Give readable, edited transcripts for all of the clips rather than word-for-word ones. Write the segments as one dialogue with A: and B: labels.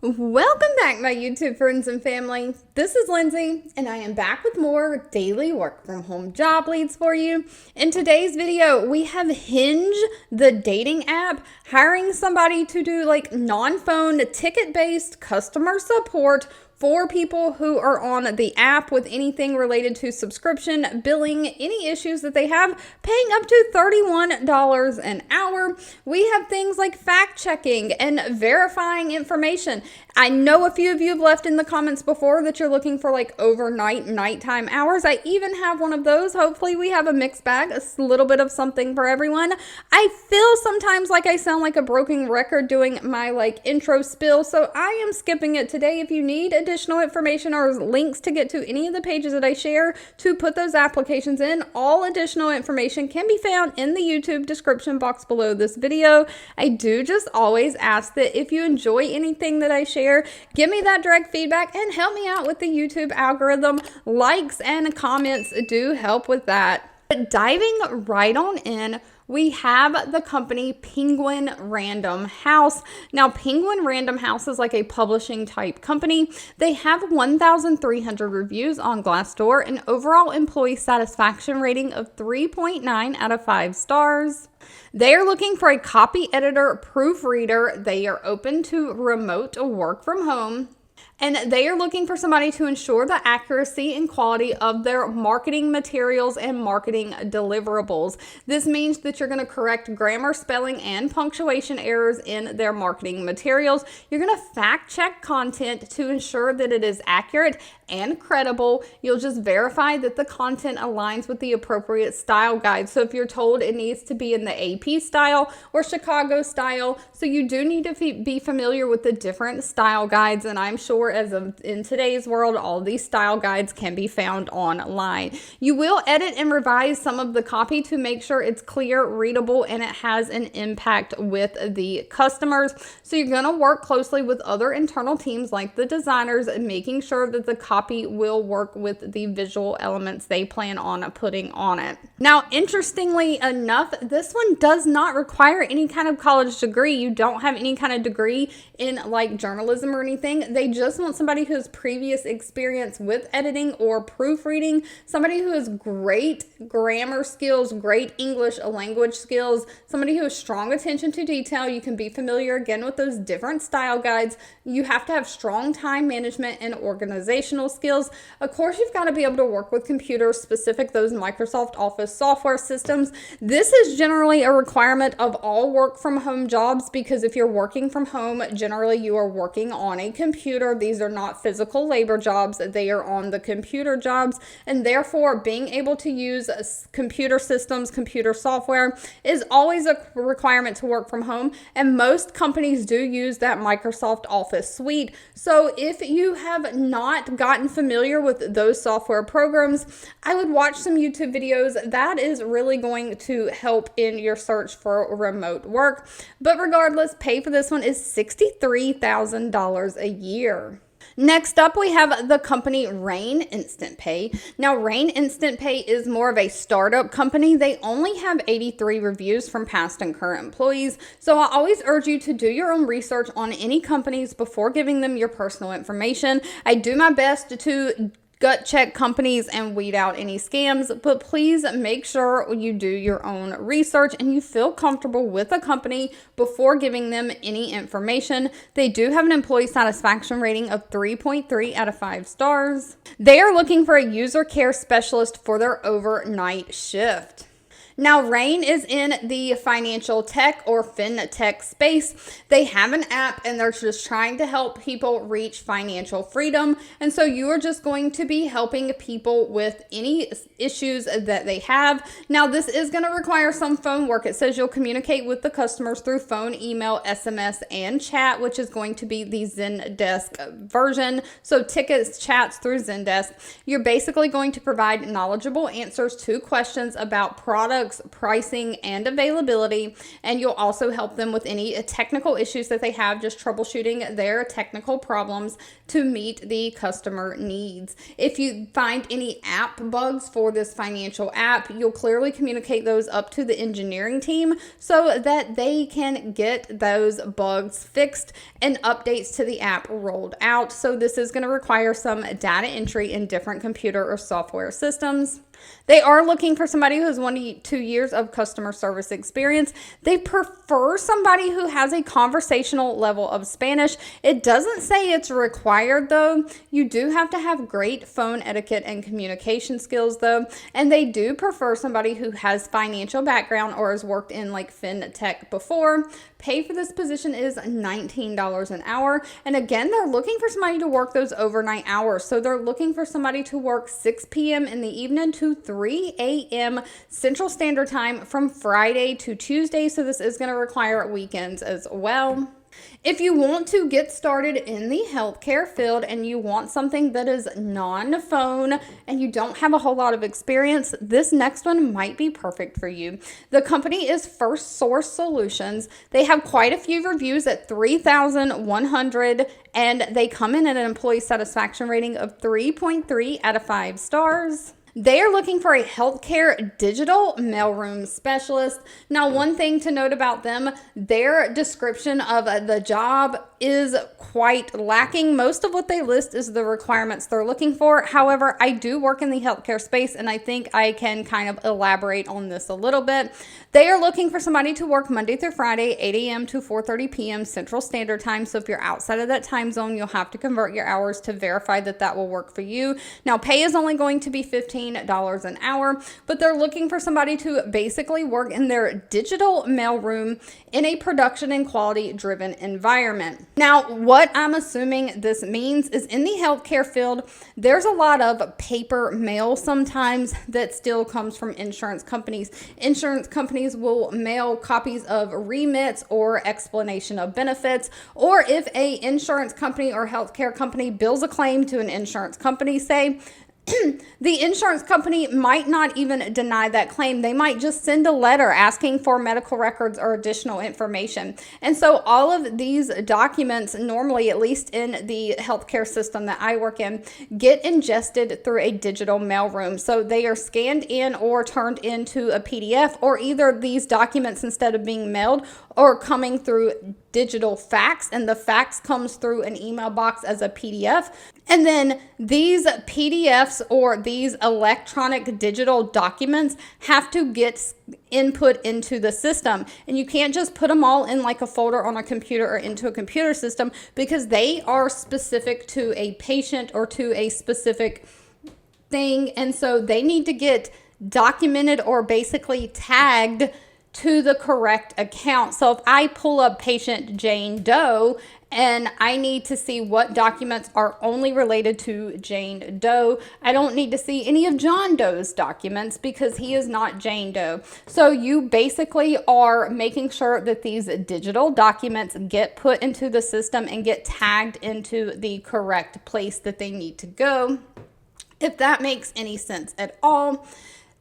A: Welcome back, my YouTube friends and family. This is Lindsay, and I am back with more daily work from home job leads for you. In today's video, we have Hinge, the dating app, hiring somebody to do like non-phone, ticket-based customer support for people who are on the app with anything related to subscription, billing, any issues that they have, paying up to $31 an hour. We have things like fact checking and verifying information. I know a few of you have left in the comments before that you're looking for like overnight, nighttime hours. I even have one of those. Hopefully we have a mixed bag, a little bit of something for everyone. I feel sometimes like I sound like a broken record doing my like intro spill, so I am skipping it today. If you need additional information or links to get to any of the pages that I share to put those applications in, all additional information can be found in the YouTube description box below this video. I do just always ask that if you enjoy anything that I share, give me that direct feedback and help me out with the YouTube algorithm. Likes and comments do help with that. But diving right on in, we have the company Penguin Random House. Now, Penguin Random House is like a publishing type company. They have 1,300 reviews on Glassdoor, an overall employee satisfaction rating of 3.9 out of 5 stars. They are looking for a copy editor, proofreader. They are open to remote work from home. And they are looking for somebody to ensure the accuracy and quality of their marketing materials and marketing deliverables. This means that you're going to correct grammar, spelling, and punctuation errors in their marketing materials. You're going to fact check content to ensure that it is accurate and credible. You'll just verify that the content aligns with the appropriate style guide. So if you're told it needs to be in the AP style or Chicago style, so you do need to be familiar with the different style guides. And I'm sure as of in today's world, all these style guides can be found online. You will edit and revise some of the copy to make sure it's clear, readable, and it has an impact with the customers. So you're going to work closely with other internal teams like the designers, making sure that the copy will work with the visual elements they plan on putting on it. Now, interestingly enough, this one does not require any kind of college degree. You don't have any kind of degree in like journalism or anything. They just want somebody who has previous experience with editing or proofreading, somebody who has great grammar skills, great English language skills, somebody who has strong attention to detail. You can be familiar again with those different style guides. You have to have strong time management and organizational skills. Of course, you've got to be able to work with computers, specific those Microsoft Office software systems. This is generally a requirement of all work from home jobs because if you're working from home, generally you are working on a computer. These are not physical labor jobs. They are on the computer jobs, and therefore being able to use computer systems, computer software is always a requirement to work from home, and most companies do use that Microsoft Office suite. So if you have not gotten familiar with those software programs, I would watch some YouTube videos. That is really going to help in your search for remote work. But regardless, pay for this one is $63,000 a year. Next up, we have the company Rain Instant Pay. Now, Rain Instant Pay is more of a startup company. They only have 83 reviews from past and current employees. So I always urge you to do your own research on any companies before giving them your personal information. I do my best to gut check companies and weed out any scams, but please make sure you do your own research and you feel comfortable with a company before giving them any information. They do have an employee satisfaction rating of 3.3 out of 5 stars. They are looking for a user care specialist for their overnight shift. Now, Rain is in the financial tech or fintech space. They have an app and they're just trying to help people reach financial freedom. And so you are just going to be helping people with any issues that they have. Now, this is going to require some phone work. It says you'll communicate with the customers through phone, email, SMS, and chat, which is going to be the Zendesk version. So tickets, chats through Zendesk. You're basically going to provide knowledgeable answers to questions about products, products, pricing, and availability. And you'll also help them with any technical issues that they have, just troubleshooting their technical problems to meet the customer needs. If you find any app bugs for this financial app, you'll clearly communicate those up to the engineering team so that they can get those bugs fixed and updates to the app rolled out. So this is going to require some data entry in different computer or software systems. They are looking for somebody who has 1 to 2 years of customer service experience. They prefer somebody who has a conversational level of Spanish. It doesn't say it's required though. You do have to have great phone etiquette and communication skills though. And they do prefer somebody who has financial background or has worked in like fintech before. Pay for this position is $19 an hour. And again, they're looking for somebody to work those overnight hours. So they're looking for somebody to work 6 p.m. in the evening to 3 a.m. Central Standard Time from Friday to Tuesday. So this is going to require weekends as well. If you want to get started in the healthcare field and you want something that is non-phone and you don't have a whole lot of experience, this next one might be perfect for you. The company is Firstsource Solutions. They have quite a few reviews at 3,100 and they come in at an employee satisfaction rating of 3.3 out of 5 stars. They are looking for a healthcare digital mailroom specialist. Now, one thing to note about them, their description of the job is quite lacking. Most of what they list is the requirements they're looking for. However, I do work in the healthcare space and I think I can kind of elaborate on this a little bit. They are looking for somebody to work Monday through Friday, 8 a.m. to 4:30 p.m. Central Standard Time. So if you're outside of that time zone, you'll have to convert your hours to verify that that will work for you. Now, pay is only going to be $15 an hour, but they're looking for somebody to basically work in their digital mailroom in a production and quality driven environment. Now, what I'm assuming this means is in the healthcare field, there's a lot of paper mail sometimes that still comes from insurance companies. Insurance companies will mail copies of remits or explanation of benefits, or if a insurance company or healthcare company bills a claim to an insurance company, say, the insurance company might not even deny that claim. They might just send a letter asking for medical records or additional information. And so all of these documents, normally, at least in the healthcare system that I work in, get ingested through a digital mailroom. So they are scanned in or turned into a PDF, or either these documents, instead of being mailed, or coming through digital fax, and the fax comes through an email box as a PDF. And then these PDFs or these electronic digital documents have to get input into the system. And you can't just put them all in like a folder on a computer or into a computer system, because they are specific to a patient or to a specific thing. And so they need to get documented or basically tagged to the correct account. So if I pull up patient Jane Doe and I need to see what documents are only related to Jane Doe, I don't need to see any of John Doe's documents because he is not Jane Doe. So you basically are making sure that these digital documents get put into the system and get tagged into the correct place that they need to go, if that makes any sense at all.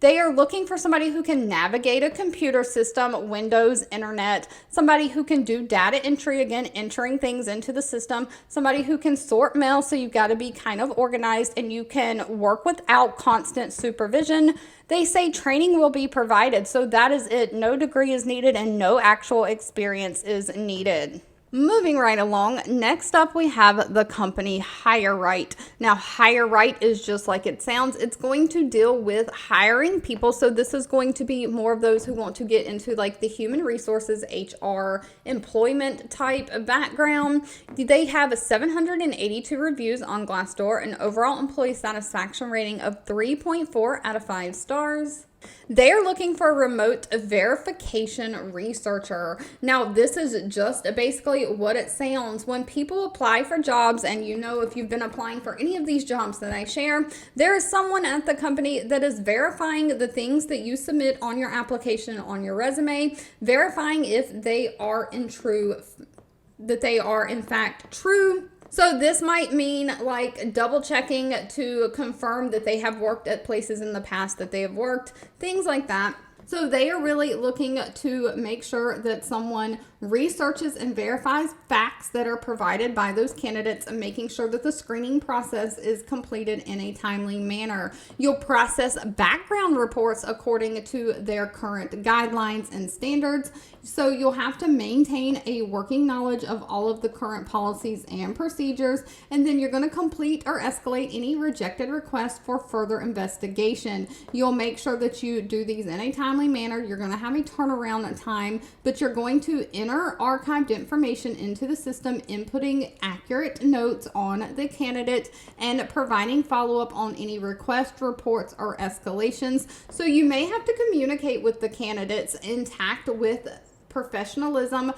A: They are looking for somebody who can navigate a computer system, Windows, internet, somebody who can do data entry, again, entering things into the system, somebody who can sort mail, so you've got to be kind of organized, and you can work without constant supervision. They say training will be provided, so that is it. No degree is needed and no actual experience is needed. Moving right along, next up we have the company HireRight. Now, HireRight is just like it sounds. It's going to deal with hiring people. So this is going to be more of those who want to get into like the human resources, HR, employment type background. They have 782 reviews on Glassdoor, an overall employee satisfaction rating of 3.4 out of 5 stars. They are looking for a remote verification researcher. Now, this is just basically what it sounds. When people apply for jobs, and you know, if you've been applying for any of these jobs that I share, there is someone at the company that is verifying the things that you submit on your application, on your resume, verifying if they are in fact true. So this might mean like double checking to confirm that they have worked at places in the past that they have worked, things like that. So they are really looking to make sure that someone researches and verifies facts that are provided by those candidates and making sure that the screening process is completed in a timely manner. You'll process background reports according to their current guidelines and standards. So you'll have to maintain a working knowledge of all of the current policies and procedures, and then you're going to complete or escalate any rejected requests for further investigation. You'll make sure that you do these in a timely manner. You're going to have a turnaround time, but you're going to enter archived information into the system, inputting accurate notes on the candidate and providing follow-up on any request reports or escalations. So you may have to communicate with the candidates intact with professionalism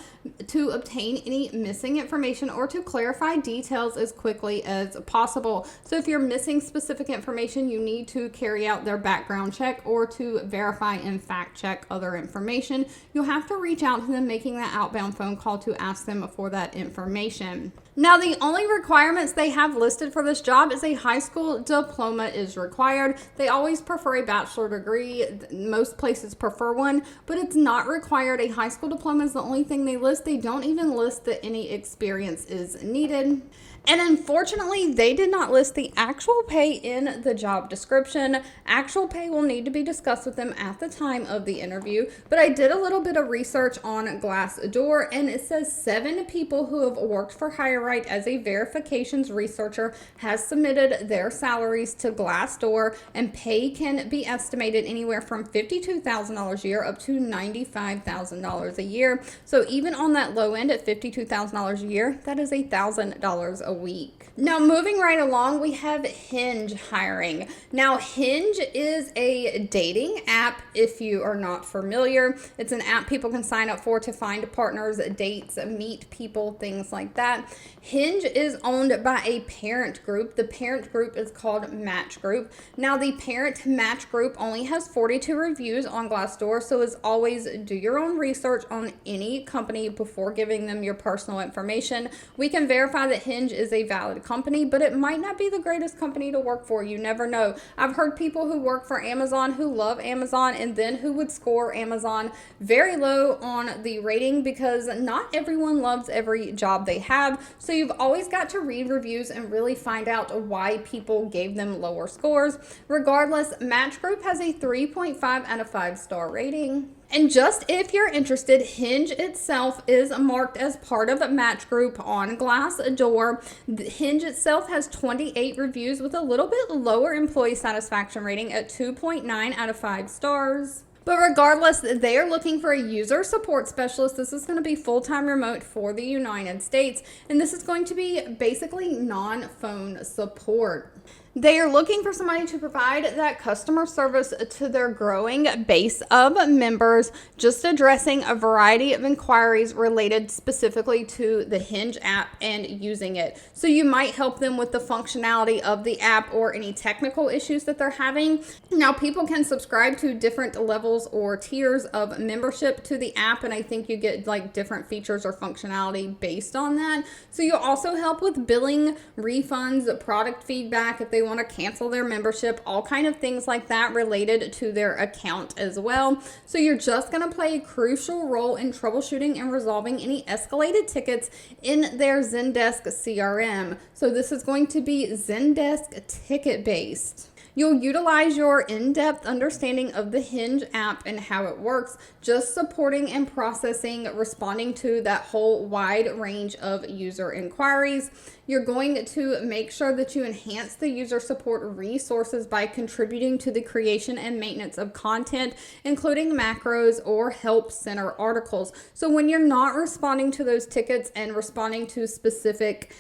A: to obtain any missing information or to clarify details as quickly as possible. So if you're missing specific information, you need to carry out their background check or to verify and fact check other information. You'll have to reach out to them, making that outbound phone call to ask them for that information. Now, the only requirements they have listed for this job is a high school diploma is required. They always prefer a bachelor degree. Most places prefer one, but it's not required. A high school diploma is the only thing they list. They don't even list that any experience is needed. And unfortunately, they did not list the actual pay in the job description. Actual pay will need to be discussed with them at the time of the interview. But I did a little bit of research on Glassdoor, and it says 7 people who have worked for HireRight as a verifications researcher has submitted their salaries to Glassdoor, and pay can be estimated anywhere from $52,000 a year up to $95,000 a year. So even on that low end at $52,000 a year, that is $1,000 a week. Now, moving right along, we have Hinge hiring. Now, Hinge is a dating app if you are not familiar. It's an app people can sign up for to find partners, dates, meet people, things like that. Hinge is owned by a parent group. The parent group is called Match Group. Now, the parent Match Group only has 42 reviews on Glassdoor, so as always, do your own research on any company before giving them your personal information. We can verify that Hinge is a valid company, but it might not be the greatest company to work for. You never know. I've heard people who work for Amazon who love Amazon and then who would score Amazon very low on the rating because not everyone loves every job they have. So you've always got to read reviews and really find out why people gave them lower scores. Regardless, Match Group has a 3.5 out of 5 star rating. And just if you're interested, Hinge itself is marked as part of Match Group on Glassdoor. Hinge itself has 28 reviews with a little bit lower employee satisfaction rating at 2.9 out of 5 stars. But regardless, they are looking for a user support specialist. This is going to be full-time remote for the United States, and this is going to be basically non-phone support. They are looking for somebody to provide that customer service to their growing base of members, just addressing a variety of inquiries related specifically to the Hinge app and using it. So you might help them with the functionality of the app or any technical issues that they're having. Now, people can subscribe to different levels or tiers of membership to the app, and I think you get like different features or functionality based on that. So you'll also help with billing, refunds, product feedback if they want to cancel their membership, all kind of things like that related to their account as well. So you're just going to play a crucial role in troubleshooting and resolving any escalated tickets in their Zendesk CRM. So this is going to be Zendesk ticket based. You'll utilize your in-depth understanding of the Hinge app and how it works, just supporting and processing, responding to that whole wide range of user inquiries. You're going to make sure that you enhance the user support resources by contributing to the creation and maintenance of content, including macros or help center articles. So when you're not responding to those tickets and responding to specific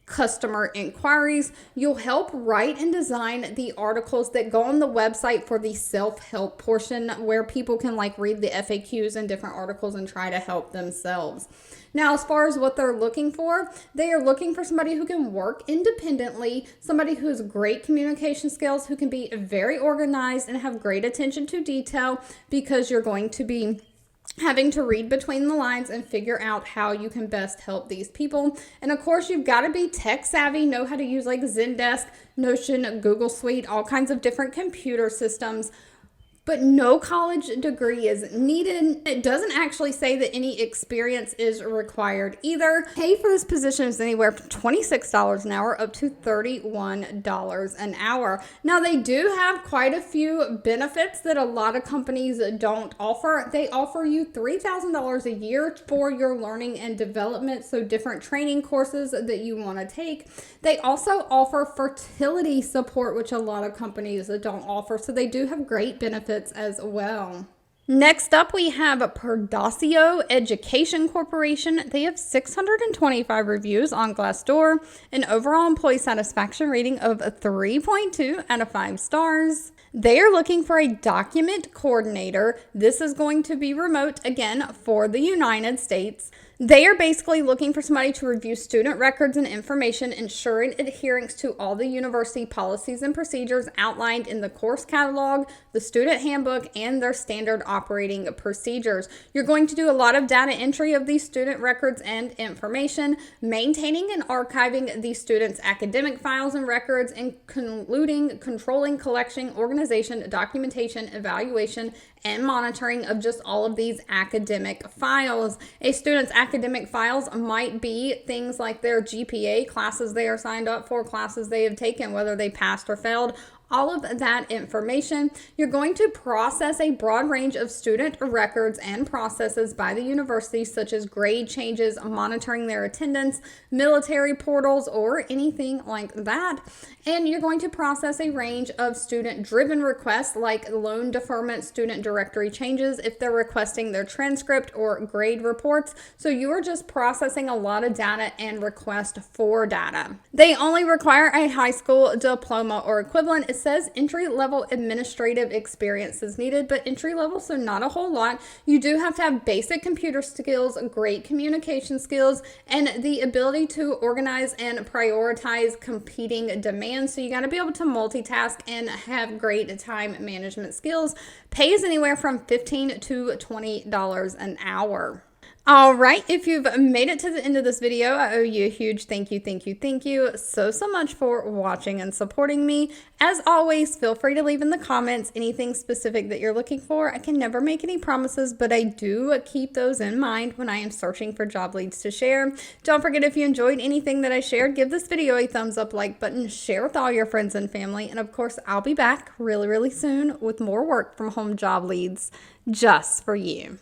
A: customer inquiries, you'll help write and design the articles that go on the website for the self-help portion where people can like read the FAQs and different articles and try to help themselves. Now, as far as what they're looking for, they are looking for somebody who can work independently, somebody who has great communication skills, who can be very organized and have great attention to detail, because you're going to be having to read between the lines and figure out how you can best help these people. And of course, you've got to be tech savvy, know how to use like Zendesk, Notion, Google Suite, all kinds of different computer systems. but no college degree is needed. It doesn't actually say that any experience is required either. Pay for this position is anywhere from $26 an hour up to $31 an hour. Now, they do have quite a few benefits that a lot of companies don't offer. They offer you $3,000 a year for your learning and development, so different training courses that you want to take. They also offer fertility support, which a lot of companies don't offer, so they do have great benefits as well. Next up, we have Perdoceo Education Corporation. They have 625 reviews on Glassdoor, an overall employee satisfaction rating of 3.2 out of 5 stars. They are looking for a document coordinator. This is going to be remote, again, for the United States. They are basically looking for somebody to review student records and information, ensuring adherence to all the university policies and procedures outlined in the course catalog, the student handbook, and their standard operating procedures. You're going to do a lot of data entry of these student records and information, maintaining and archiving the students' academic files and records, including controlling, collection, organization, documentation, evaluation, and monitoring of just all of these academic files. A student's academic files might be things like their GPA, classes they are signed up for, classes they have taken, whether they passed or failed. All of that information. You're going to process a broad range of student records and processes by the university, such as grade changes, monitoring their attendance, military portals, or anything like that. And you're going to process a range of student-driven requests like loan deferment, student directory changes, if they're requesting their transcript or grade reports. So you are just processing a lot of data and request for data. They only require a high school diploma or equivalent. It says entry-level administrative experience is needed, but entry-level, so not a whole lot. You do have to have basic computer skills, great communication skills, and the ability to organize and prioritize competing demands. So you got to be able to multitask and have great time management skills. Pay is anywhere from $15 to $20 an hour. All right, if you've made it to the end of this video, I owe you a huge thank you so much for watching and supporting me. As always, feel free to leave in the comments anything specific that you're looking for. I can never make any promises, but I do keep those in mind when I am searching for job leads to share. Don't forget, if you enjoyed anything that I shared, give this video a thumbs up, like button, share with all your friends and family, and of course, I'll be back really soon with more work from home job leads just for you.